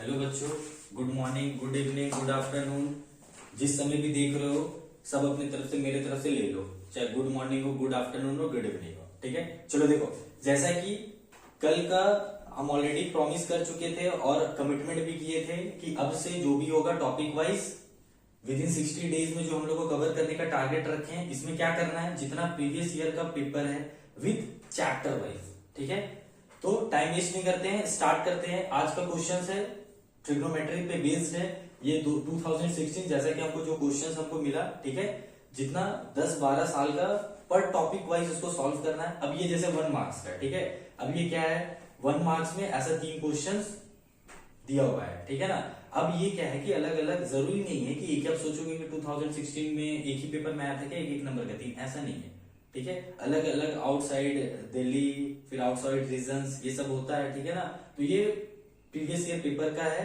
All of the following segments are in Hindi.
हेलो बच्चों, good morning, good evening, good afternoon. जिस समय भी देख रहे हो सब अपनी तरफ से मेरे तरफ से ले लो, चाहे गुड मॉर्निंग हो, गुड आफ्टरनून हो, गुड इवनिंग हो। ठीक है, चलो देखो, जैसा कि कल का हम ऑलरेडी प्रॉमिस कर चुके थे और कमिटमेंट भी किए थे कि अब से जो भी होगा topic wise with in 60 days में जो हम लोग को कवर करने का टारगेट रखे हैं, इसमें क्या करना है, जितना प्रीवियस ईयर का पेपर है विद चैप्टर वाइज। ठीक है, तो टाइम वेस्ट नहीं करते हैं, स्टार्ट करते हैं। आज का क्वेश्चन है ट्रिग्नोमेट्री पे बेस्ड है ये 2016, जैसा कि हमको जो क्वेश्चंस हमको मिला, ठीक है, जितना 10-12 साल का पर टॉपिक वाइज उसको सॉल्व करना है। अब ये जैसे 1 मार्क्स का, ठीक है, अब ये क्या है, 1 मार्क्स में ऐसा 3 क्वेश्चंस दिया हुआ है। ठीक है ना, अब ये क्या है कि अलग अलग, जरूरी नहीं है कि एक ही आप सोचोगे कि 2016 में एक ही पेपर में आया था क्या, एक नंबर का 3, ऐसा नहीं है। ठीक है, अलग अलग आउटसाइड दिल्ली, फिर आउटसाइड रीजन्स, ये सब होता है। ठीक है ना, तो ये प्रीवियस ईयर पेपर का है,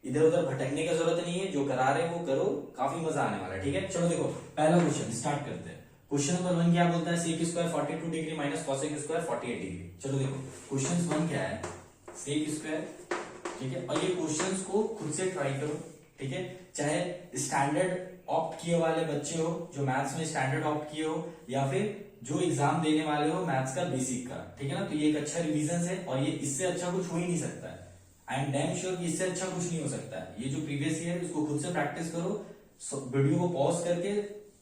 इधर उधर भटकने का जरूरत नहीं है, जो करा रहे वो करो, काफी मजा आने वाला है। ठीक है, चलो देखो पहला क्वेश्चन स्टार्ट करते हैं। क्वेश्चन नंबर 1 क्या बोलता है, sec square 42 degree minus cosec square 48 degree. चलो देखो क्वेश्चन 1 क्या है, सेक स्क्वायर। ठीक है, और ये क्वेश्चंस को खुद से ट्राई करो। ठीक है, चाहे स्टैंडर्ड ऑप्ट किए वाले बच्चे हो, जो मैथ्स में स्टैंडर्ड ऑप्ट किए हो, या फिर जो एग्जाम देने वाले हो मैथ्स का बेसिक का। ठीक है ना, तो ये एक अच्छा रिवीजन है और ये इससे अच्छा कुछ हो ही नहीं सकता है। आई एम डैम श्योर कि इससे अच्छा कुछ नहीं हो सकता है। ये जो प्रीवियस ईयर उसको खुद से प्रैक्टिस करो, वीडियो को पॉज करके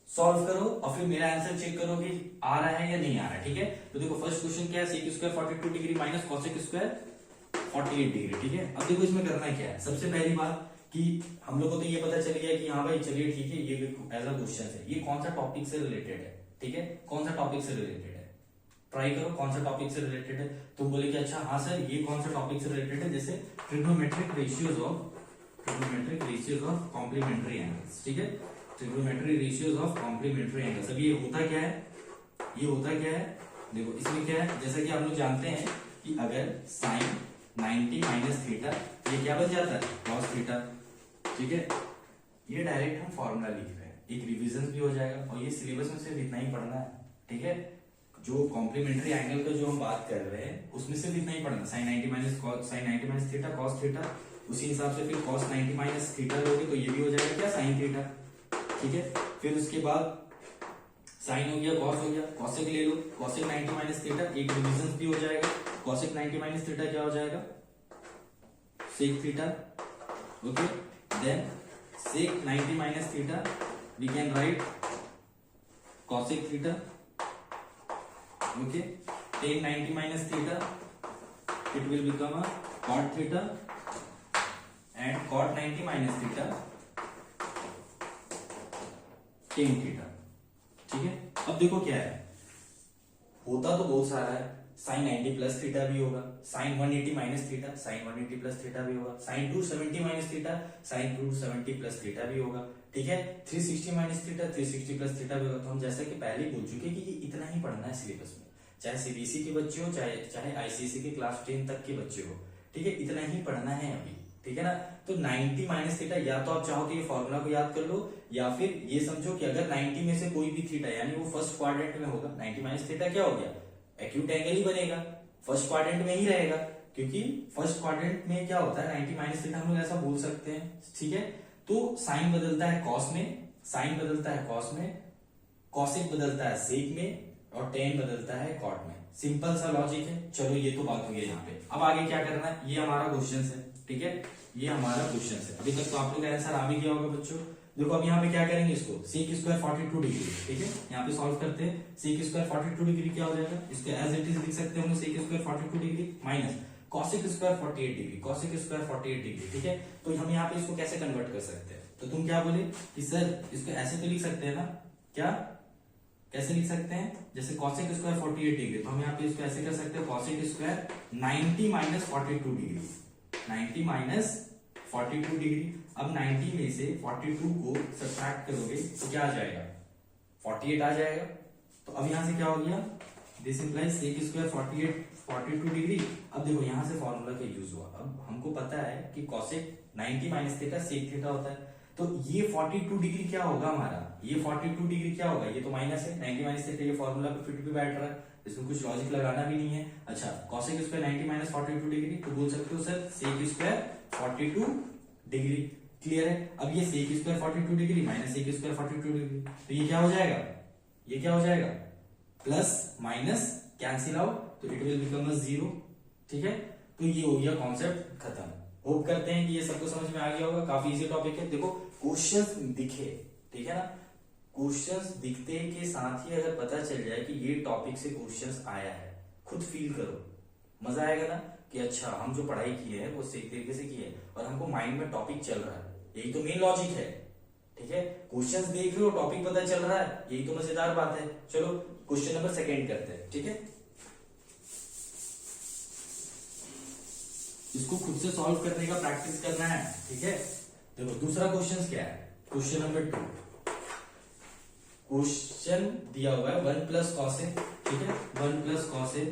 सॉल्व करो और फिर मेरा आंसर चेक करो कि आ रहा है या नहीं आ रहा है। ठीक है, तो देखो फर्स्ट क्वेश्चन क्या है, sec square 42 degree minus cosec square 48 degree. ठीक है, अब देखो इसमें करना क्या है, सबसे पहली बात कि हम लोग को तो ये पता चल गया कि हाँ भाई चलिए ठीक है, ये एज अ क्वेश्चन है, ये कौन सा टॉपिक से रिलेटेड है। ठीक है, कौन सा टॉपिक से रिलेटेड है, ट्राई करो कौन सा टॉपिक से रिलेटेड है। तुम बोले कि अच्छा हाँ सर ये कौन सा टॉपिक से रिलेटेड है, जैसे trigonometric ratios of complementary angles. ठीक है, trigonometry ratios of complementary angles. अब ये होता क्या है, ये होता क्या है, देखो इसमें क्या है, जैसा कि आप लोग जानते हैं कि अगर साइन 90 माइनस थीटा, ये क्या बन जाता है, कॉस थीटा। ठीक है, ये डायरेक्ट हम फॉर्मूला लिख रहे हैं, एक रिवीजन भी हो जाएगा और ये सिलेबस में सिर्फ इतना ही पढ़ना है। ठीक है, जो कॉम्प्लीमेंट्री एंगल का जो हम बात कर रहे हैं उसमें सिर्फ इतना ही पढ़ना, sine 90 minus theta cos theta, उसी हिसाब से फिर कॉस 90 माइनस थीटा लोगे तो ये भी हो जाएगा क्या, साइन थीटा। ठीक है, फिर उसके बाद साइन हो गया, कॉस हो गया, कॉसेक ले लो, कॉसेक 90 माइनस थीटा, एक रिवीजन भी हो जाएगा। कॉसेक 90 माइनस थीटा क्या हो जाएगा, sec theta. Okay, then sec 90 minus theta we can write cosec theta. Okay, tan 90 minus theta it will become a cot theta and cot 90 minus theta tan theta। ठीक है, अब देखो क्या है, होता तो बहुत सारा है, साइन 90 प्लस थीटा भी होगा, sine 180 minus theta, sine 180 plus theta भी होगा, sine 270 minus theta, sine 270 plus theta भी होगा। ठीक है, 360 माइनस थीटा, 360 प्लस थीटा भी होगा। तो हम जैसा कि पहले ही बोल चुके कि ये इतना ही पढ़ना है सिलेबस में, चाहे सीबीएसई के बच्चे हो, चाहे आईसीएसई के क्लास 10 तक के बच्चे हो। ठीक है, इतना ही पढ़ना है अभी। ठीक है ना, तो 90 माइनस थीटा, या तो आप चाहो तो ये फॉर्मूला को याद कर लो, या फिर ये समझो कि अगर 90 में से कोई भी थीटा, यानी वो फर्स्ट क्वाड्रेंट में होगा, 90 माइनस थीटा क्या हो गया, एक्यूट एंगल ही बनेगा, फर्स्ट क्वाड्रेंट में ही रहेगा, क्योंकि फर्स्ट क्वाड्रेंट में क्या होता है, 90 माइनस थीटा हम लोग ऐसा बोल सकते हैं। ठीक है, तो साइन बदलता है कॉस में, साइन बदलता है कॉस में, कॉसेक बदलता है सेक में, और टेन बदलता है कॉट में। सिंपल सा लॉजिक है। चलो ये तो बात हो गई यहाँ पे, अब आगे क्या करना है, ये हमारा क्वेश्चन है। ठीक है, ये हमारा क्वेश्चन है। अभी तक तो आप लोग का आंसर आ भी गया होगा बच्चों। देखो अब यहाँ पे क्या करेंगे, इसको सेक स्क्वायर 42 डिग्री। ठीक है, यहाँ पे सॉल्व करते हैं, सेक स्क्वायर 42 डिग्री क्या हो जाएगा, इसको एज इट इज लिख सकते हैं हम, sec square 42 degree minus cosec square 48 degree, cosec square 48 degree. ठीक है, तो हम यहाँ पे इसको कैसे कन्वर्ट कर सकते हैं, तो तुम क्या बोले कि सर इसको ऐसे तो लिख सकते हैं ना, क्या कैसे लिख सकते हैं, जैसे cosec स्क्वायर 48 डिग्री, तो हम यहाँ पे इसको ऐसे कर सकते हैं, cosec square 90 minus 42 degree, 90 minus 42 degree. अब 90 में से 42 को सब्ट्रैक्ट करोगे तो क्या आ जाएगा, 48 आ जाएगा। तो अब यहाँ से क्या हो गया, this implies sec square 42 degree. अब देखो यहाँ से फॉर्मूला का यूज हुआ, अब हमको पता है कि cosec 90 minus theta sec theta होता है, तो ये 42 डिग्री क्या होगा हमारा, ये 42 डिग्री क्या होगा, ये तो माइनस है, 90 माइनस थीटा, ये फॉर्मूला पे फिट भी बैठ रहा है, इसमें कुछ लॉजिक लगाना भी नहीं है। अच्छा, cosec स्क्वायर 90 माइनस 42 डिग्री, तो बोल सकते हो sir sec square 42 degree. Clear है? अब ये sec square 42 degree minus sec square 42 degree, तो ये क्या हो जाएगा, ये क्या हो जाएगा, प्लस माइनस कैंसिल आउट, तो इट विल बिकम 0। ठीक है, तो ये हो गया कॉन्सेप्ट खत्म। होप करते हैं कि ये सबको समझ में आ गया होगा। काफी इजी टॉपिक है। देखो क्वेश्चंस दिखे, ठीक है ना, क्वेश्चंस दिखते के साथ ही अगर पता चल जाए कि ये टॉपिक से क्वेश्चंस आया है, खुद फील करो, मजा आएगा ना कि अच्छा हम जो पढ़ाई की है वो सही तरीके से की है और हमको माइंड में टॉपिक चल रहा है। यही तो मेन लॉजिक है। ठीक है, क्वेश्चंस देख रहे हो, टॉपिक पता चल रहा है, यही तो मजेदार बात है। चलो क्वेश्चन नंबर सेकंड करते हैं। ठीक है, इसको खुद से सॉल्व करने का प्रैक्टिस करना है। ठीक है, देखो दूसरा क्वेश्चन क्या है, क्वेश्चन नंबर 2। क्वेश्चन दिया हुआ है 1 प्लस कॉस ए। ठीक है, 1 plus cos A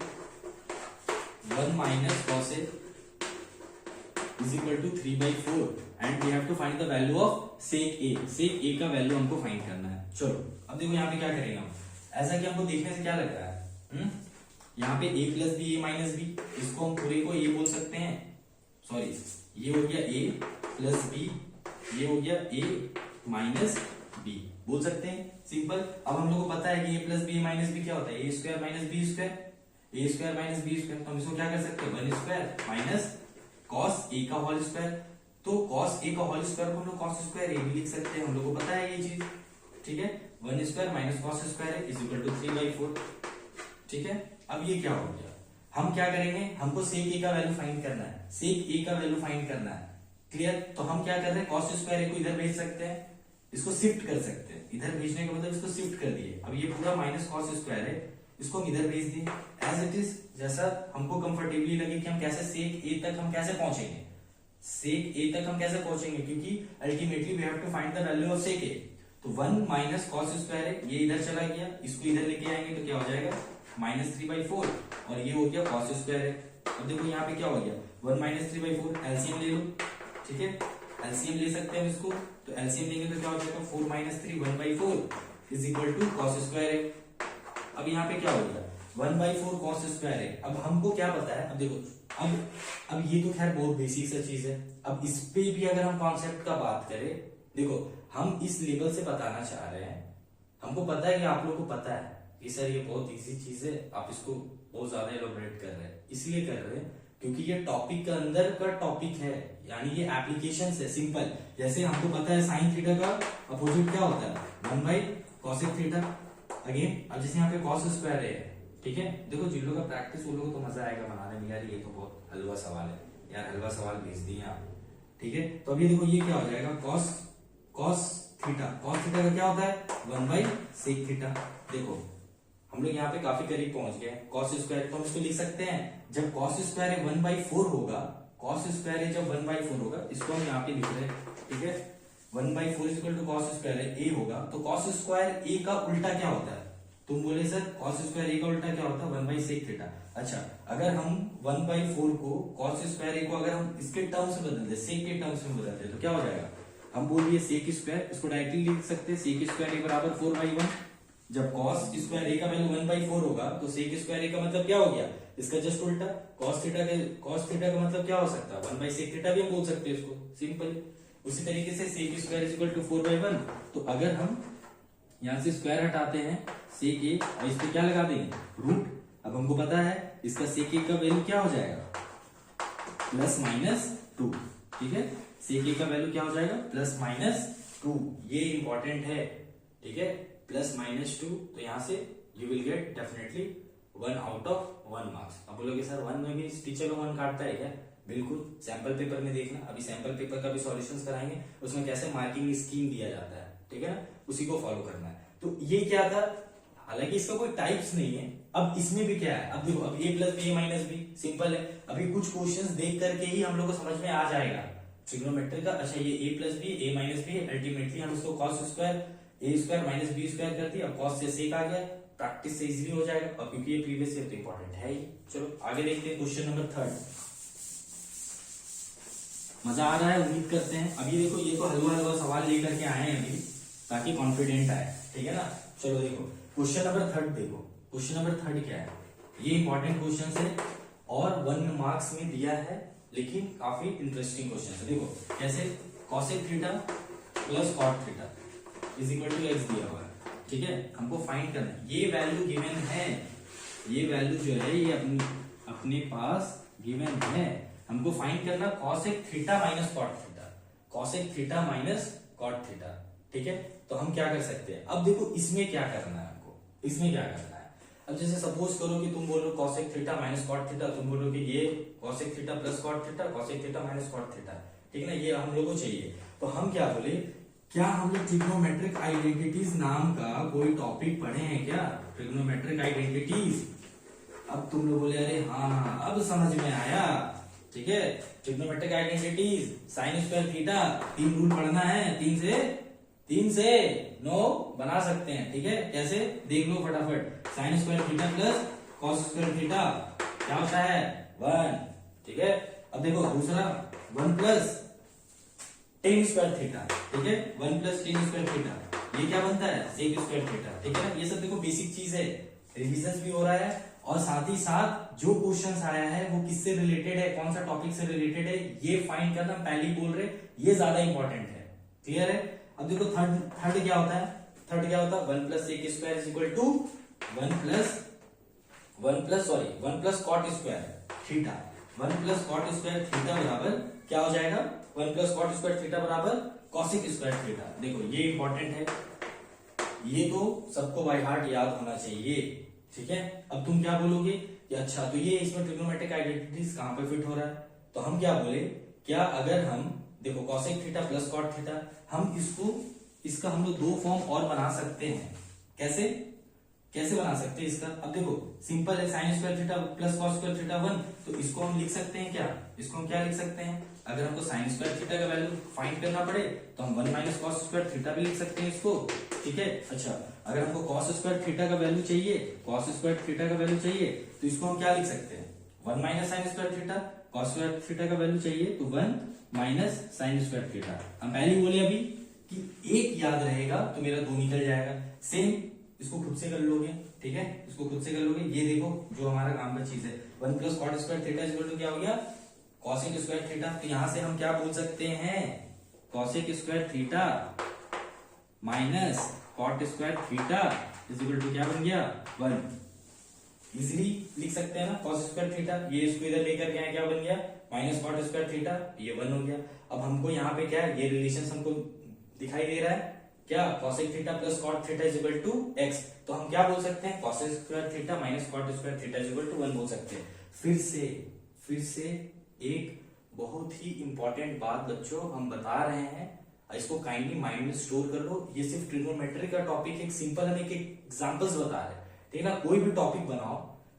1 minus cos A is equal to 3/4 and we have to find the value of sec A. Sec A का वैल्यू हमको फाइंड करना है। चलो अब देखो यहाँ पे क्या करेंगे हम, ऐसा कि हमको देखने से क्या लग रहा है, यहाँ पे a plus B A minus B, इसको हम पूरे को a बोल सकते हैं, सॉरी ये हो गया a प्लस बी, ये हो गया a माइनस बी बोल सकते हैं, सिंपल। अब हम लोग को पता है कि a plus B minus B क्या होता है, a square minus B square, a square minus B square. तो हम इसको क्या कर सकते हैं, 1 स्क्वायर माइनस कॉस a का होल स्क्वायर। तो कॉस a का होल स्क्वायर को हम लोग कॉस स्क्वायर a भी लिख सकते हैं, हम लोग को पता है ये चीज। ठीक है, 1 square minus cos square is equal to 3/4। ठीक है, अब ये क्या हो गया, हम क्या करेंगे, हमको सेक ए का वैल्यू फाइंड करना है, सेक ए का वैल्यू फाइंड करना है। क्लियर? तो हम क्या कर रहे हैं, कॉस स्क्वायर ए को इधर भेज सकते हैं, इसको शिफ्ट कर सकते हैं, इधर भेजने का मतलब इसको शिफ्ट कर दिए। अब ये पूरा माइनस कॉस स्क्वायर है, इसको हम इधर भेज दिए एज इट इज, जैसा हमको कंफर्टेबली लगे कि हम कैसे सेक ए तक हम कैसे पहुंचेंगे, सेक ए तक हम कैसे पहुंचेंगे, क्योंकि ultimately we have to find the value of sec A. तो 1 माइनस कॉस स्क्वायर है, ये इधर चला गया, इसको इधर लेके आएंगे तो क्या हो जाएगा, -3/4 और ये हो गया कॉस स्क्वायर है। अब देखो यहाँ पे क्या हो गया, 1 माइनस 3/4, एलसीएम ले लो। ठीक है, एलसीएम ले सकते हैं इसको, तो एलसीएम लेंगे तो क्या हो जाएगा, 4 minus 3 1/4 is equal to cos square है। अब यहाँ पे क्या हो गया, 1/4 कॉस स्क्वायर है। अब हमको क्या पता है, अब देखो अब ये तो खैर बहुत बेसिक सा चीज है। अब इस पे भी अगर हम कॉन्सेप्ट का बात करें, देखो हम इस लेवल से बताना चाह रहे हैं, हमको पता है कि आप लोग को पता है कि सर ये बहुत इजी चीज है, आप इसको बहुत ज्यादा एलोबरेट कर रहे हैं, इसलिए कर रहे हैं क्योंकि ये टॉपिक का अंदर का टॉपिक है, यानी ये एप्लीकेशन है। सिंपल, जैसे हमको पता है साइन थीटा का अपोजिट क्या होता है, 1/cosec थीटा। अगेन अब जैसे यहाँ पे कॉस स्क्वायर है, ठीक है, देखो जिन लोगों का प्रैक्टिस वो लोगों को तो मजा आएगा बनाने में, यार ये तो बहुत हलवा सवाल है यार, हलवा सवाल भेज दिए आप। ठीक है, तो अभी देखो ये क्या हो जाएगा, कॉस थीटा का क्या होता है, 1/sec थीटा। देखो हम लोग यहाँ पे काफी करीब पहुंच गए, कॉस स्क्वायर तो हम इसको लिख सकते हैं, जब कॉस स्क्वायर 1/4 होगा, कॉस स्क्वायर जब 1/4 होगा, इसको हम यहाँ पे लिख रहे हैं। ठीक है, 1/4 इक्वल टू कॉस स्क्वायर ए होगा, तो कॉस स्क्वायर ए का उल्टा क्या होता है, तुम बोले सर कॉस स्क्वायर ए का उल्टा क्या होता है, 1/sec थीटा। अच्छा, अगर हम 1/4 को कॉस स्क्वायर ए को अगर हम इसके टर्म्स में बदल दे, सेक के टर्म्स में बदल दे, तो क्या हो जाएगा, हम बोल दिए सेक स्क्वायर, इसको डायरेक्टली लिख सकते हैं, सेक स्क्वायर ए बराबर 4/1। जब कॉस स्क्वायर ए का वैल्यू 1/4 होगा, तो सेक स्क्वायर ए का मतलब क्या हो गया, इसका जस्ट उल्टा। कॉस थीटा का मतलब क्या हो सकता है, 1/sec थीटा भी हम बोल सकते हैं इसको, सिंपल। उसी तरीके से sec square is equal to 4/1, तो अगर हम यहां से स्क्वायर हटाते हैं सेक ए और इस पे क्या लगा देंगे, रूट। अब हमको पता है इसका सेक ए का वैल्यू क्या हो जाएगा, +-2। ठीक है, सेक ए का वैल्यू क्या हो जाएगा, +-2। ये इंपॉर्टेंट है। ठीक है, +-2, तो यहां से you will get definitely 1 out of 1 marks. अब बोलोगे सर 1 में भी टीचर को 1 काटता है क्या, बिल्कुल, सैंपल पेपर में देखना, अभी सैंपल पेपर का भी सॉल्यूशंस कराएंगे, उसमें कैसे मार्किंग स्कीम दिया जाता है, ठीक है ना, उसी को फॉलो करना है। तो ये क्या था, हालांकि इसका कोई टाइप्स नहीं है। अब इसमें भी क्या है, अब देखो, अब a plus B minus B simple है, अभी कुछ क्वेश्चंस देख करके ही हम लोग को समझ में आ जाएगा ट्रिग्नोमेट्री का। अच्छा, ये a plus B a minus B, ultimately हम उसको cos square a square minus B square कर दिया, कॉस से सेक आ गया, प्रैक्टिस से इजीली हो जाएगा, और क्योंकि ये प्रीवियस ईयर तो इंपॉर्टेंट है ही। चलो आगे देखते हैं क्वेश्चन नंबर 3। मजा आ रहा है, उम्मीद करते हैं। अभी देखो ये तो हलवा सवाल लेकर के आए हैं अभी, ताकि कॉन्फिडेंट आए, ठीक है ना। चलो देखो क्वेश्चन नंबर 3 देखो, क्वेश्चन नंबर 3 क्या है, ये इंपॉर्टेंट क्वेश्चन है और 1 मार्क्स में दिया है, लेकिन काफी इंटरेस्टिंग क्वेश्चन है। देखो कैसे, cosec theta plus cot theta is equal to X दिया हुआ है, ठीक है, हमको फाइंड करना है। ये वैल्यू गिवन है, ये वैल्यू जो है ये अपने पास गिवन है, हमको फाइंड करना cosec theta minus cot theta, cosec theta minus cot theta, ठीक है। तो हम क्या कर सकते हैं, अब देखो इसमें क्या करना है हमको, इसमें क्या करना है। अब जैसे सपोज करो कि तुम बोल रहे हो cosec theta minus cot theta, तुम बोल रहे हो कि ये cosec theta plus cot theta, cosec theta minus cot theta, ठीक है ना, ये हम लोग को चाहिए। तो हम क्या बोले, क्या हम लोग ट्रिग्नोमेट्रिक आइडेंटिटीज नाम का कोई टॉपिक पढ़े हैं क्या, ट्रिग्नोमेट्रिक आइडेंटिटीज। अब तुम लोग बोले अरे हाँ अब समझ में आया, ठीक है। Trigonometric identities, sine square theta, 3 rule पढ़ना है, 3 से 9 बना सकते हैं, ठीक है। कैसे देख लो फटाफट, sine square theta plus cos square theta क्या होता है 1, ठीक है। अब देखो दूसरा 1 प्लस टेन स्क्वायर थीटा, ठीक है, 1 प्लस टेन स्क्वायर थीटा, ये क्या बनता है सेक स्क्वायर थीटा, ठीक है ना। ये सब देखो बेसिक चीज है, रिविजन भी हो रहा है और साथ ही साथ जो क्वेश्चन आया है वो किससे रिलेटेड है, कौन सा टॉपिक से रिलेटेड है, ये फाइंड करना पहले ही बोल रहे, ये ज्यादा इंपॉर्टेंट है, क्लियर है। अब देखो थर्ड क्या होता है, थर्ड क्या होता है 1 plus sec square is equal to 1 plus cot square theta, 1 plus cot square theta बराबर क्या हो जाएगा, 1 प्लस कॉट स्क्वायर थीटा बराबर कॉसिक स्क्वायर थीटा। देखो ये इंपॉर्टेंट है, ये तो सबको बाय हार्ट याद होना चाहिए, ठीक है। अब तुम क्या बोलोगे कि अच्छा तो ये इसमें ट्रिग्नोमेट्रिक आइडेंटिटीज कहां पे फिट हो रहा है, तो हम क्या बोले, क्या अगर हम देखो cosec theta plus cot theta, हम इसका हम लोग 2 फॉर्म और बना सकते हैं। कैसे कैसे बना सकते हैं इसका, अब देखो सिंपल है, sine square theta plus cos square theta 1, तो इसको हम लिख सकते हैं क्या, इसको हम क्या लिख सकते हैं, अगर हमको साइन स्क्वायर थीटा का वैल्यू फाइंड करना पड़े तो हम 1 माइनस कॉस स्क्वायर थीटा भी लिख सकते हैं इसको, ठीक है। अच्छा अगर हमको कॉस स्क्वायर थीटा का वैल्यू चाहिए, कॉस स्क्वायर थीटा का वैल्यू चाहिए, तो इसको हम क्या लिख सकते हैं 1 minus sine square theta, cos square theta का वैल्यू चाहिए तो 1 माइनस साइन स्क्वायर थीटा। हम पहले ही बोले अभी कि एक याद रहेगा तो मेरा 2 निकल जाएगा, सेम इसको खुद से कर लोगे, ठीक है, इसको खुद से कर लोगे। ये देखो जो हमारा काम का चीज है 1 plus cot square theta equal to क्या हो गया कॉसेक स्क्वायर थीटा, तो यहां से हम क्या बोल सकते हैं cosec square theta minus cot square theta is equal to क्या बन गया 1। इजिली लिख सकते हैं ना कॉस स्क्वायर थीटा, ये इसको इधर लेकर के क्या बन गया माइनस कॉट स्क्वायर थीटा, ये 1 हो गया। अब हमको यहाँ पे क्या है ये रिलेशन हमको दिखाई दे रहा है क्या cosec theta plus cot theta is equal to x, तो हम क्या बोल सकते हैं cosec square theta minus cot square theta is equal to 1 बोल सकते हैं। फिर से एक बहुत ही इंपॉर्टेंट बात बच्चों हम बता रहे हैं, इसको काइंडली माइंड में स्टोर कर लो, ये सिर्फ ट्रिग्नोमेट्री का टॉपिक एक सिंपल हम एक एग्जांपल्स बता रहे हैं, ठीक है ना। कोई भी टॉपिक बनाओ,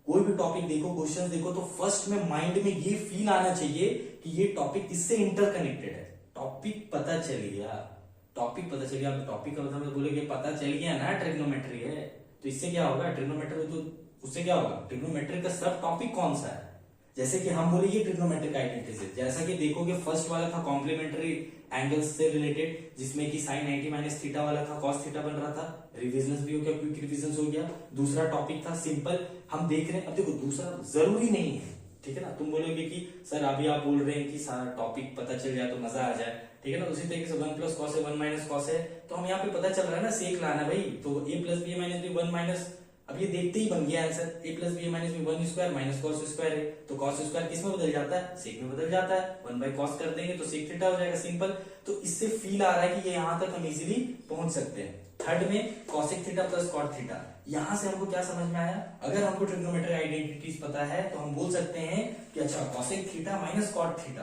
कोई भी टॉपिक देखो, क्वेश्चन देखो, तो फर्स्ट में माइंड में ये फील आना चाहिए कि ये टॉपिक किससे इंटरकनेक्टेड है। टॉपिक पता चल गया, टॉपिक पता चल गया, टॉपिक का मतलब बोले पता चल गया ना ट्रिग्नोमेट्री है, तो इससे क्या होगा ट्रिग्नोमेट्री, तो उससे क्या होगा ट्रिग्नोमेट्री का सब टॉपिक कौन सा है, जैसे कि हम बोले ये ट्रिग्नोमेट्रिक आइडेंटिटीज, जैसा कि देखोगे फर्स्ट वाला था कॉम्प्लीमेंट्री एंगल्स से रिलेटेड, जिसमें कि साइन 90 माइनस थीटा वाला था, कॉस थीटा बन रहा था, रिविजन भी हो गया, क्विक रिविजन हो गया। दूसरा टॉपिक था सिंपल, हम देख रहे हैं। अब देखो दूसरा जरूरी नहीं है, ठीक है ना, तुम बोलोगे कि सर अभी आप बोल रहे हैं कि सारा टॉपिक पता चल जाए तो मजा आ जाए, ठीक है ना। उसी तरीके से 1 प्लस कॉस है 1 माइनस कॉस है, तो हम यहाँ पे पता चल रहा है ना सेक लाना भाई, तो a plus B minus b 1 minus, अब ये देखते ही बन गया answer, a plus B minus b 1 square minus cos square है, तो कॉस स्क्वायर किस में बदल जाता है सेक में बदल जाता है, 1 बाई कॉस कर देंगे तो सेक थीटा हो जाएगा सिंपल। तो इससे फील आ रहा है कि ये यहाँ तक हम इजीली पहुंच सकते हैं। थर्ड में cosec theta plus cot theta, यहां से हमको क्या समझ में आया, अगर हमको ट्रिग्नोमेट्रिक आइडेंटिटीज पता है तो हम बोल सकते हैं कि अच्छा cosec theta minus cot theta,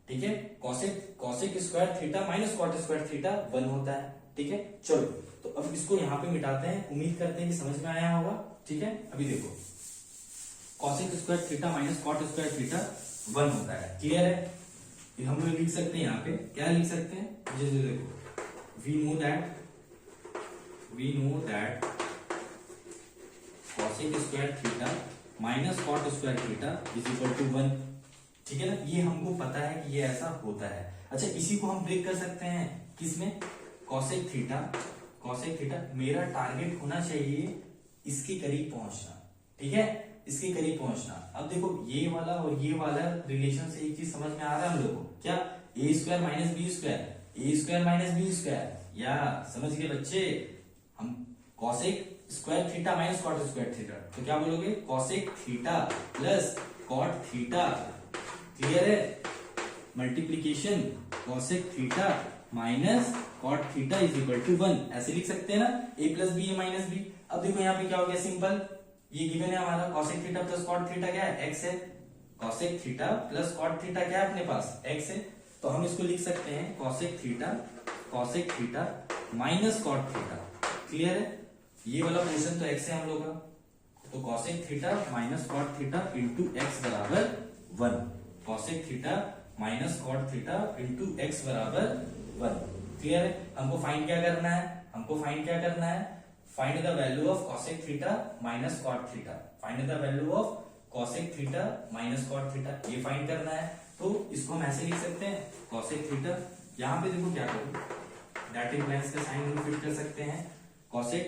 ठीक है, cosec square theta minus cot square theta 1 होता है, ठीक है। चलो तो अब इसको यहाँ पे मिटाते हैं, उम्मीद करते हैं कि समझ में आया होगा, ठीक है। अभी देखो cosec square theta minus cot square theta 1 होता है, क्लियर है। हम लोग लिख सकते हैं यहाँ पे क्या लिख सकते हैं, जैसे देखो we know that cosec square theta minus cot square theta is equal to 1, ठीक है ना, ये हमको पता है कि ये ऐसा होता है। अच्छा इसी को हम ब्रेक कर सकते हैं किसमें, कॉसेक थीटा मेरा टारगेट होना चाहिए इसके करीब पहुंचना, ठीक है, इसके करीब पहुंचना। अब देखो ये वाला और ये वाला रिलेशन से एक चीज समझ में आ रहा है हम लोग को, क्या? A square minus B square, A square minus B square, या समझ गए बच्चे? हम cosec square theta minus cot square theta, तो क्या बोलोगे? Cosec theta plus cot theta, clear है? Multiplication cosec theta minus cot theta is equal to 1, ऐसे लिख सकते हैं ना, A plus B A minus B. अब देखो यहाँ पे क्या हो गया, सिंपल, ये गिवन है हमारा cosec theta plus cot theta क्या है? एक्स है। Cosec theta plus cot theta क्या है अपने पास? एक्स है। तो हम इसको लिख सकते हैं cosec theta minus cot theta, clear है? ये वाला पोर्शन तो एक्स है हम लोग का, तो cosec theta minus cot theta into x बराबर 1, cosec theta minus cot theta into x बराबर 1, क्लियर है? हमको फाइंड क्या करना है? Find the value of cosec theta minus cot theta, find the value of cosec theta minus cot theta, ये फाइंड करना है। तो इसको हम ऐसे लिख सकते हैं, कॉसेक थीटा, यहाँ पे देखो क्या करो, डैटिव लाइंस का साइन हम फिट कर सकते हैं, cosec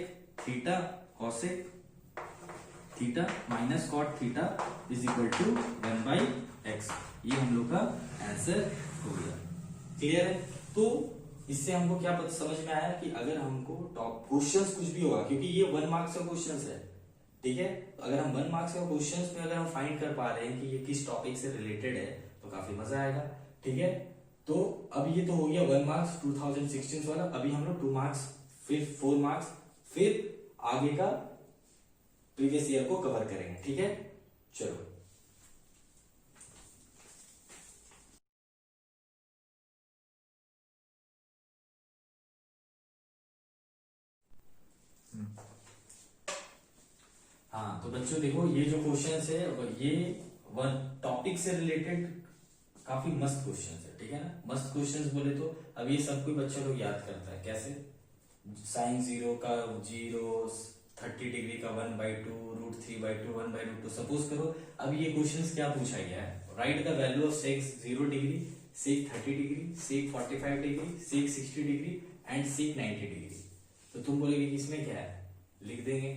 theta minus cot theta is equal to 1/x, ये हम लोग का आंसर हो गया, क्लियर है? तो इससे हमको क्या पता समझ में आया कि अगर हमको टॉप क्वेश्चंस कुछ भी होगा, क्योंकि ये 1 मार्क्स का क्वेश्चंस है, ठीक है? तो अगर हम 1 मार्क्स का क्वेश्चंस में अगर हम फाइंड कर पा रहे हैं कि ये किस टॉपिक से रिलेटेड है, तो काफी मजा आएगा, ठीक है? तो अब ये तो हो गया 1 मार्क्स 2016 वाला। अभी हम लोग 2 मार्क्स, फिर 4 मार्क्स, फिर आगे का प्रीवियस ईयर को कवर करेंगे, ठीक है? चलो, हाँ तो बच्चों देखो, ये जो क्वेश्चंस है ये वन टॉपिक से रिलेटेड काफी मस्त क्वेश्चंस है, ठीक है ना? मस्त क्वेश्चंस बोले तो अब ये सब कोई बच्चा लोग याद करता है कैसे? साइन 0 का 0, 30 डिग्री का 1/2, √3/2, 1/√2। सपोज करो अब ये क्वेश्चंस क्या पूछा गया है, write the value of sec 0 degree, sec 30 degree, sec 45 degree, sec 60 degree and sec 90 degree. तो तुम बोलोगे कि इसमें क्या है, लिख देंगे,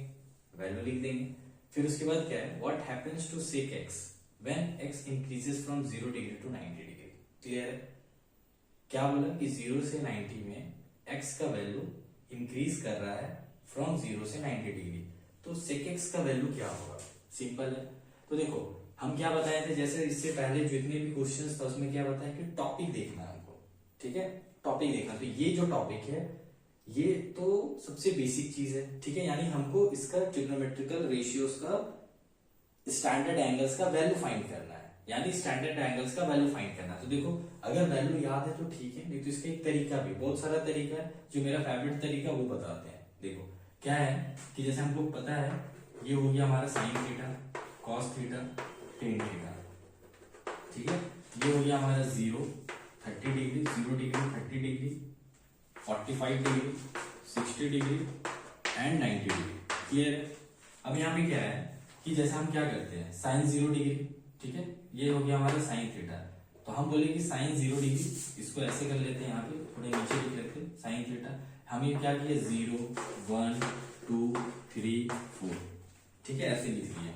वैल्यू लिख देंगे। फिर उसके बाद क्या है, what happens to sec x when x increases from 0 degree to 90 degree, clear है? क्या बोला कि 0 से 90 में एक्स का वैल्यू इंक्रीज कर रहा है फ्रॉम 0 से 90 डिग्री, तो सेक एक्स का वैल्यू क्या होगा? सिंपल है। तो देखो हम क्या बताए थे, जैसे इससे पहले जितने भी क्वेश्चंस था उसमें क्या बताया कि टॉपिक देखना है हमको, ठीक है? टॉपिक देखना, तो ये जो टॉपिक है ये तो सबसे बेसिक चीज है, ठीक है? यानी हमको इसका ट्रिग्नोमेट्रिकल रेशियोज का स्टैंडर्ड एंगल्स का वैल्यू फाइंड करना है, यानी स्टैंडर्ड एंगल्स का वैल्यू फाइंड करना है। तो देखो अगर वैल्यू याद है तो ठीक है, नहीं तो इसका एक तरीका भी, बहुत सारा तरीका है, जो मेरा फेवरेट तरीका वो बताते हैं। देखो क्या है कि जैसे हमको पता है ये हो गया हमारा sine theta, cos theta, tan theta, ठीक है? ये हो गया हमारा 0, 30 degree, 0 degree, 30 degree, 45 degree, 60 degree and 90 degree, clear है? अब यहाँ पे क्या है कि जैसे हम क्या करते हैं, साइन 0 डिग्री, ठीक है? ये हो गया हमारा साइन थीटा, तो हम बोले कि साइन 0 डिग्री, इसको ऐसे कर लेते हैं, यहाँ पे थोड़े नीचे लिख लेते हैं साइन थीटा। हमें क्या किया, 0, 1, 2, 3, 4, ठीक है? ऐसे लिख लिया,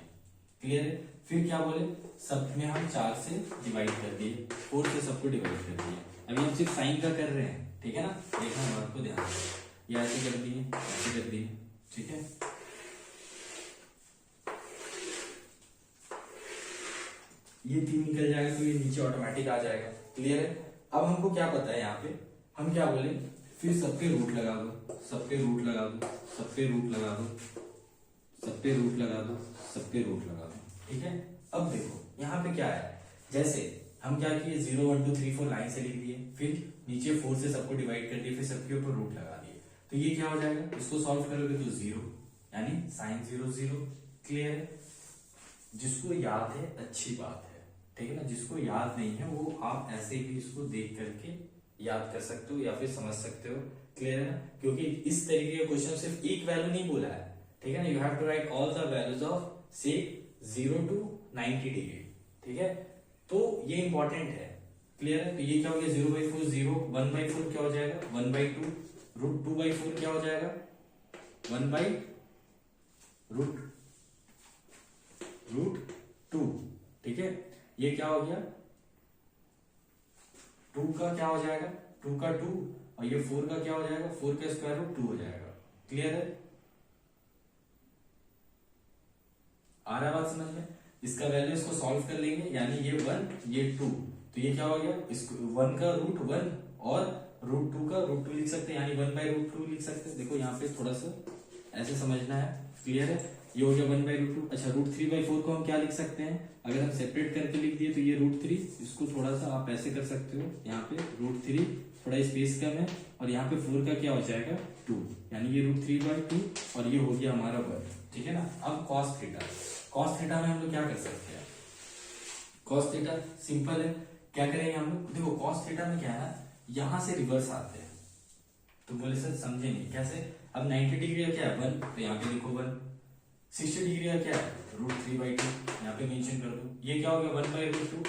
क्लियर है? फिर क्या बोले, सब में हम 4 से डिवाइड कर दिए, 4 से सबको डिवाइड कर दिए। अभी हम सिर्फ साइन का कर रहे हैं, ठीक है ना? देखना बात को ध्यान से, ये ऐसे कर दिए, ऐसे कर दिए, ठीक है? ये 3 निकल जाएगा तो ये नीचे ऑटोमेटिक आ जाएगा, क्लियर है? अब हमको क्या पता है, यहाँ पे हम क्या बोले, फिर सबके रूट लगा दो, सबके रूट लगा दो, सबके रूट लगा दो, सबके रूट लगा दो, सबके रूट लगा दो, ठीक है? अब देखो यहाँ पे क्या है, जैसे हम क्या किए, 0, 1, 2, 3, 4 लाइन से लिख दिए, फिर नीचे 4 से सबको डिवाइड कर दिए, फिर सबके ऊपर रूट लगा दिए, तो ये क्या हो जाएगा, इसको सॉल्व करोगे तो 0, यानी साइन 0, 0, क्लियर है? जिसको याद है अच्छी बात है, ठीक है ना? जिसको याद नहीं है वो आप ऐसे भी इसको देख करके याद कर सकते हो या फिर समझ सकते हो, क्लियर है ना? क्योंकि इस तरीके का क्वेश्चन सिर्फ एक वैल्यू नहीं बोला है, ठीक है ना? You have to write all the values of sec 0 to 90 degree, ठीक है? तो ये इंपॉर्टेंट है, क्लियर है? तो ये क्या हो गया, 0/4 0, 1/4 क्या हो जाएगा, 1/2, √2/4 क्या हो जाएगा, 1/√2, √2, ठीक है। ये क्या हो गया, 2 का क्या हो जाएगा, 2 का 2, और ये 4 का क्या हो जाएगा, 4 का स्क्वायर रूट 2 हो जाएगा। क्लियर है, आ रहा है बात समझ में। इसका वैल्यू इसको सॉल्व कर लेंगे, यानी ये 1 ये 2, तो ये क्या हो गया, इसको 1 का रूट 1 और √2 का √2 लिख सकते हैं, यानी 1/√2 लिख सकते हैं। देखो यहाँ पे थोड़ा सा ऐसे समझना है। क्लियर है, ये हो गया 1/√2। अच्छा, √3/4 को हम क्या लिख सकते हैं, अगर हम सेपरेट करके लिख दिए तो ये √3, इसको थोड़ा सा आप ऐसे कर सकते हो, यहाँ पे √3 थोड़ा स्पेस कम है, और यहाँ पे 4 का क्या हो जाएगा 2, यानी ये √3/2 और ये हो गया हमारा 1, ठीक है ना। अब cos थीटा, cos थीटा में हम लोग क्या कर सकते हैं, cos थीटा सिंपल है, क्या करेंगे हम लोग, देखो cos थीटा में क्या है, यहां से रिवर्स आते हैं, तो बोले सर समझे नहीं कैसे। अब 90 डिग्री का क्या है 1, तो यहाँ पे लिखो 1, 60 डिग्री का क्या है √3/2, यहाँ पे मेंशन कर दो। ये क्या हो गया 1/√2,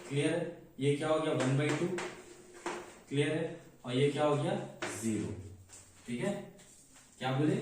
क्लियर है, ये क्या हो गया 1/2, क्लियर है, और ये क्या हो गया 0, ठीक है। क्या बोले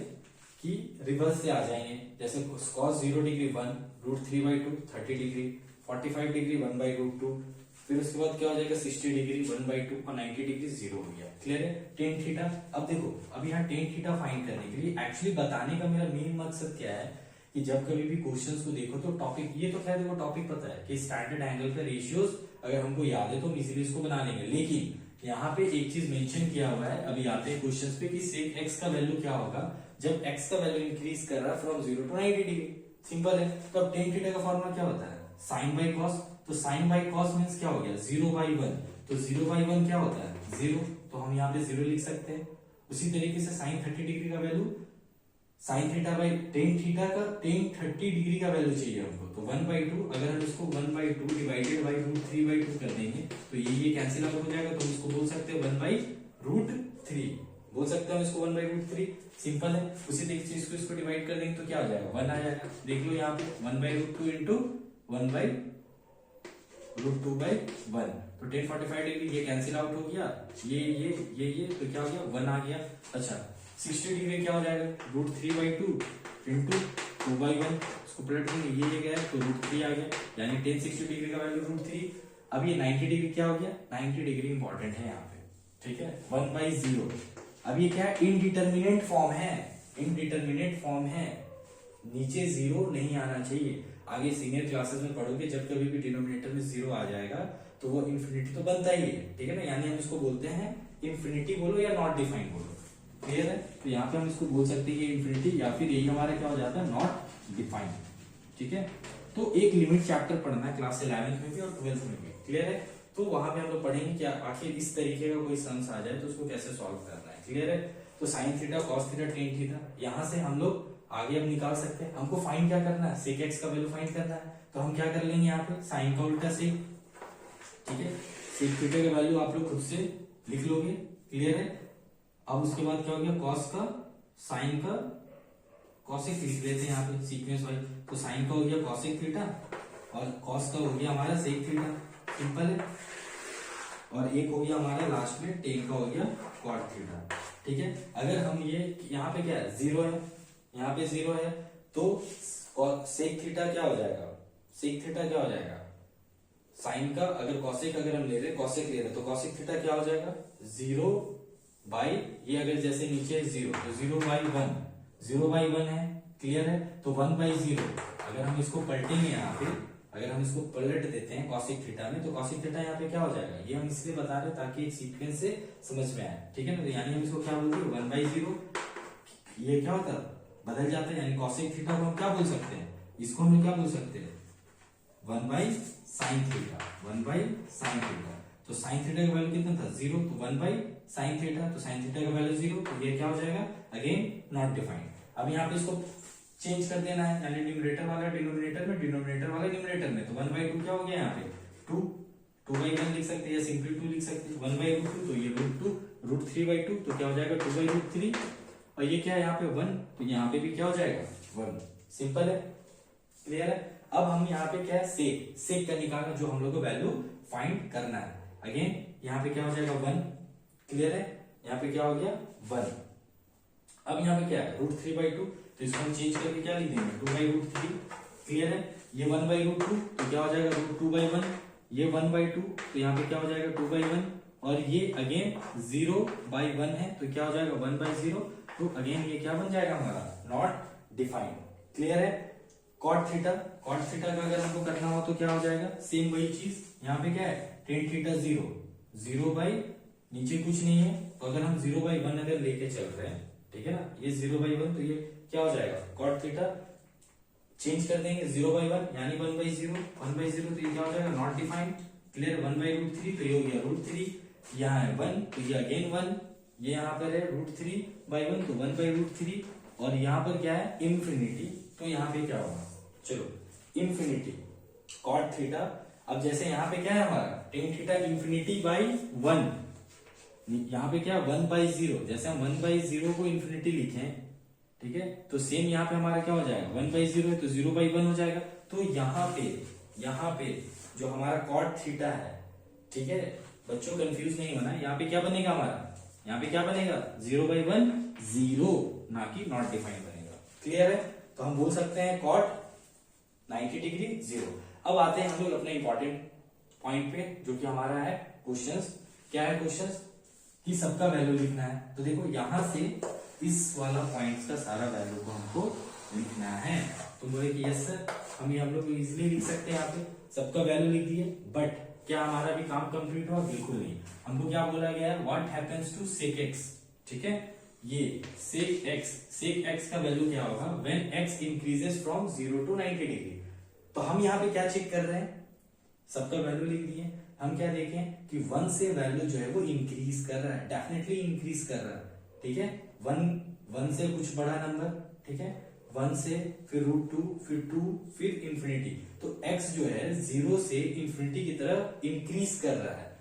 कि रिवर्स से आ जाएंगे, जैसे cos 0 डिग्री 1, √3/2 30 डिग्री, 45 डिग्री 1/√2, फिर उसके बाद क्या हो जाएगा 60 डिग्री 1/2 और 90 डिग्री 0 हो गया। क्लियर है, tan थीटा। अब देखो, अब यहाँ tan थीटा फाइंड करने के लिए एक्चुअली बताने का मेरा मेन मकसद क्या है कि जब कभी भी क्वेश्चंस को देखो तो टॉपिक, ये तो खैर देखो टॉपिक पता है कि स्टैंडर्ड एंगल पे रेशियोज अगर हमको याद है तो हम इजीली इसको बना लेंगे, लेकिन यहाँ पे एक चीज मेंशन किया हुआ है, अभी आते हैं क्वेश्चंस पे, कि sec x का वैल्यू क्या होगा जब x का वैल्यू इंक्रीज कर रहा है फ्रॉम 0 to 90 डिग्री। सिंपल है, तो अब tan थीटा का फॉर्मूला क्या होता है, sin बाई cos, तो sin बाई cos मींस क्या हो गया 0/1, तो 0/1 क्या होता है 0, तो हम यहाँ पे 0 लिख सकते हैं। उसी तरीके से sin 30 डिग्री का value, sin theta by tan theta का tan 30 डिग्री का वैल्यू चाहिए हमको, तो 1/2, अगर हम इसको 1/2 डिवाइडेड बाई √3/2 कर देंगे तो ये कैंसिल आउट हो जाएगा, तो इसको बोल सकते हैं 1/√3, बोल सकते हैं इसको 1/√3, सिंपल है। उसी तरीके से इसको डिवाइड कर देंगे तो क्या आ जाएगा 1 आ जाएगा। देख लो यहाँ पे 1/√2 इंटू 1/√2/1, तो tan 45 डिग्री ये कैंसिल आउट हो गया, ये तो क्या हो गया 1 आ गया। अच्छा, 60 डिग्री क्या हो जाएगा √3/2 इंटू 2/1, इसको पलट देंगे, ये गया तो √3 आ गया, यानी tan 60 डिग्री का वैल्यू √3। अब ये 90 डिग्री क्या हो गया, 90 डिग्री इंपॉर्टेंट है यहाँ पे, ठीक है, 1/0। अब ये क्या है, इनडिटरमिनेट फॉर्म है, इनडिटरमिनेट फॉर्म है, नीचे 0 नहीं आना चाहिए। आगे सीनियर क्लासेस में पढ़ोगे, जब कभी भी डिनोमिनेटर में 0 आ जाएगा तो वो इंफिनिटी तो बनता ही है, ठीक है ना, यानी हम इसको बोलते हैं इंफिनिटी बोलो या नॉट डिफाइंड बोलो। क्लियर है, तो यहाँ पे हम इसको बोल सकते हैं इंफिनिटी, या फिर यही हमारा क्या हो जाता है नॉट डिफाइंड, ठीक है। तो एक लिमिट चैप्टर पढ़ना है क्लास 11th में भी और 12th में भी, क्लियर है। तो वहां पे हम लोग पढ़ेंगे कि आखिर इस तरीके का कोई सम्स आ जाए तो उसको कैसे सॉल्व करना है, क्लियर है। तो sin theta cos theta tan theta यहाँ से हम लोग आगे अब निकाल सकते हैं। हमको फाइंड क्या करना है, sec x का वैल्यू फाइंड करना है, तो हम क्या कर लेंगे यहाँ पे साइन का उल्टा sec, ठीक है। sec थीटा का वैल्यू आप लोग खुद से लिख लोगे, क्लियर है। अब उसके बाद क्या हो गया cos का sin का cosec लिख लेते हैं यहाँ पे सीक्वेंस वाइज, तो sin का हो गया cosec थीटा और cos का हो गया हमारा sec थीटा, सिंपल है। और एक हो गया हमारा लास्ट में tan का हो गया cot थीटा, ठीक है। अगर हम ये यहाँ पे क्या है 0 है, यहाँ पे 0 है, तो sec थीटा क्या हो जाएगा, sec थीटा क्या हो जाएगा sin का, अगर cosec अगर हम ले रहे cosec ले रहे तो cosec थीटा क्या हो जाएगा 0 बाई, ये अगर जैसे नीचे 0 तो 0/1, 0/1 है, क्लियर है। तो 1/0 अगर हम इसको पलटेंगे यहाँ पे, अगर हम इसको पलट देते हैं cosec थीटा में, तो cosec थीटा यहाँ पे क्या हो जाएगा, ये हम इसलिए बता रहे हैं ताकि एक सीक्वेंस से समझ में आए, ठीक है ना। तो यानी हम इसको क्या बोलते हैं 1/0, ये क्या होता है बदल जाता है, यानी cosec थीटा को हम क्या बोल सकते हैं, इसको हम क्या बोल सकते हैं 1/sin थीटा, 1/sin थीटा। तो sin थीटा का वैल्यू कितना था 0, तो 1/sin थीटा, तो sin थीटा का वैल्यू 0, तो ये क्या हो जाएगा अगेन नॉट डिफाइंड। अब यहाँ पे इसको चेंज कर देना है, यानी न्यूमरेटर वाला डिनोमिनेटर में, डिनोमिनेटर वाला न्यूमरेटर में, तो 1/2 क्या हो गया यहाँ पे 2, 2/1 लिख सकते हैं या सिंपली 2 लिख सकते हैं, 1/2 तो ये √2, √3/2 तो क्या हो जाएगा 2/√3, और ये क्या है यहाँ पे 1, तो यहाँ पे भी क्या हो जाएगा 1, सिंपल है, क्लियर है। अब हम यहाँ पे क्या है सेक का निकालना, जो हम लोग को वैल्यू फाइंड करना है। अगेन यहाँ पे क्या हो जाएगा 1, क्लियर है, यहाँ पे क्या हो गया 1। अब यहाँ पे क्या है √3/2, तो इसको हम चेंज करके क्या लिख देंगे 2/√3, क्लियर है। ये 1/√2 तो क्या हो जाएगा √2/1, ये 1/2 तो यहाँ पे क्या हो जाएगा 2/1, और ये अगेन 0/1 है तो क्या हो जाएगा 1/0, तो अगेन ये क्या बन जाएगा हमारा नॉट डिफाइंड। क्लियर है। cot थीटा का अगर हमको करना हो तो क्या हो जाएगा सेम वही चीज, यहाँ पे क्या है tan थीटा 0 बाई नीचे कुछ नहीं है, तो अगर हम 0/1 अगर लेके चल रहे हैं, ठीक है ना, ये 0/1 तो ये क्या हो जाएगा cot थीटा चेंज कर देंगे 0/1 यानी 1/0 तो ये क्या हो जाएगा नॉट डिफाइंड। क्लियर। 1/√3 तो ये हो गया √3, यहाँ है 1 तो ये अगेन 1, ये यहाँ पर है √3/1 तो 1/√3, और यहाँ पर क्या है इंफिनिटी, तो यहाँ पे क्या होगा चलो इंफिनिटी cot थीटा। अब जैसे यहाँ पे क्या है हमारा tan थीटा इंफिनिटी बाई 1, यहाँ पे क्या 1/0, जैसे हम 1/0 को इंफिनिटी लिखे, ठीक है, तो सेम यहाँ पे हमारा क्या हो जाएगा 1/0 है तो 0/1 हो जाएगा। तो यहाँ पे जो हमारा cot थीटा है, ठीक है, बच्चों कंफ्यूज नहीं होना, यहाँ पे क्या बनेगा हमारा, यहाँ पे क्या बनेगा 0/1 0, ना कि नॉट डिफाइंड बनेगा। क्लियर है। तो हम बोल सकते हैं cot 90 डिग्री 0। अब आते हैं हम लोग अपने इंपॉर्टेंट पॉइंट पे, जो कि हमारा है क्वेश्चंस। क्या है क्वेश्चंस कि सबका वैल्यू लिखना है, तो देखो यहां से इस वाला पॉइंट्स का सारा वैल्यू को हमको लिखना है। तो बोले कि यस सर, हम लोग इजिली लिख सकते हैं, यहाँ पे सबका वैल्यू लिख दिए, बट क्या हमारा भी काम कंप्लीट हुआ, बिल्कुल नहीं। हमको क्या बोला गया है what happens to sec x, ठीक है, ये sec x का वैल्यू क्या होगा when x increases from 0 to 90 degree. तो हम यहाँ पे क्या चेक कर रहे हैं, सबका वैल्यू लिख दिए, हम क्या देखें कि 1 से वैल्यू जो है वो इंक्रीज कर रहा है, डेफिनेटली इंक्रीज कर रहा है, ठीक है, 1 से कुछ बड़ा नंबर, ठीक है, 1 से फिर √2 फिर 2 फिर इंफिनिटी, तो x जो है 0 से इंफिनिटी की तरफ इंक्रीज कर रहा है,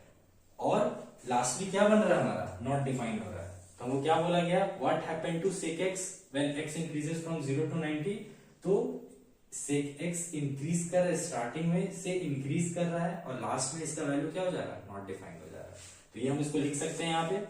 और लास्टली क्या बन रहा है हमारा नॉट डिफाइंड हो रहा है। तो हमको क्या बोला गया what happened to sec x when x increases from 0 to 90, तो sec x इंक्रीज कर रहा है, स्टार्टिंग में से इंक्रीज कर रहा है, और लास्ट में इसका वैल्यू क्या हो जा रहा है नॉट डिफाइंड हो जा रहा है। तो ये हम इसको लिख सकते हैं यहाँ पे,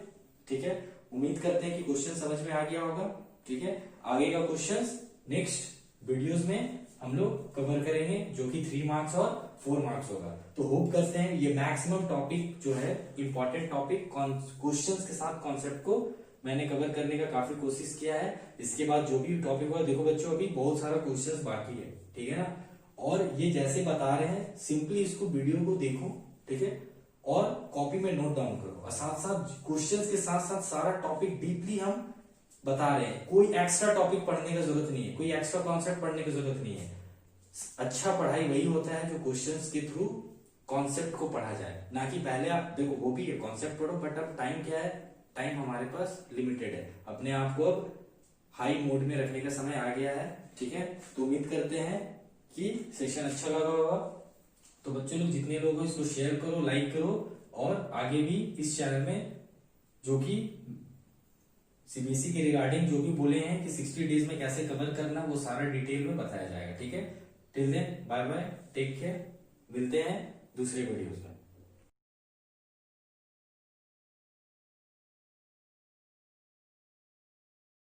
ठीक है। उम्मीद करते हैं कि क्वेश्चन समझ में आ गया होगा, ठीक है। आगे का क्वेश्चन नेक्स्ट वीडियोस में हम लोग कवर करेंगे, जो कि 3 मार्क्स और 4 मार्क्स होगा। तो होप करते हैं ये मैक्सिमम टॉपिक जो है इंपॉर्टेंट टॉपिक क्वेश्चंस के साथ कॉन्सेप्ट को मैंने कवर करने का काफी कोशिश किया है। इसके बाद जो भी टॉपिक होगा, देखो बच्चों अभी बहुत सारा क्वेश्चंस बाकी है, ठीक है ना, और ये जैसे बता रहे हैं सिंपली इसको वीडियो को देखो, ठीक है, और कॉपी में नोट डाउन करो, और साथ साथ क्वेश्चंस के साथ साथ सारा टॉपिक डीपली हम बता रहे हैं। कोई एक्स्ट्रा टॉपिक पढ़ने का जरूरत नहीं है, कोई एक्स्ट्रा कॉन्सेप्ट पढ़ने की जरूरत नहीं है। अच्छा पढ़ाई वही होता है जो क्वेश्चंस के थ्रू कॉन्सेप्ट को पढ़ा जाए, ना कि पहले आप देखो वो भी है कॉन्सेप्ट पढ़ो, बट अब टाइम क्या है, टाइम हमारे पास लिमिटेड है, अपने आप को अब हाई मोड में रखने का समय आ गया है, ठीक है। तो उम्मीद करते हैं कि सेशन अच्छा लगा होगा। तो बच्चों लोग जितने लोग हो इसको शेयर करो, लाइक करो, और आगे भी इस चैनल में जो कि सीबीएसई के रिगार्डिंग जो भी बोले हैं कि 60 डेज में कैसे कवर करना, वो सारा डिटेल में बताया जाएगा, ठीक है। Till then bye bye, take care, मिलते हैं दूसरे वीडियोस में।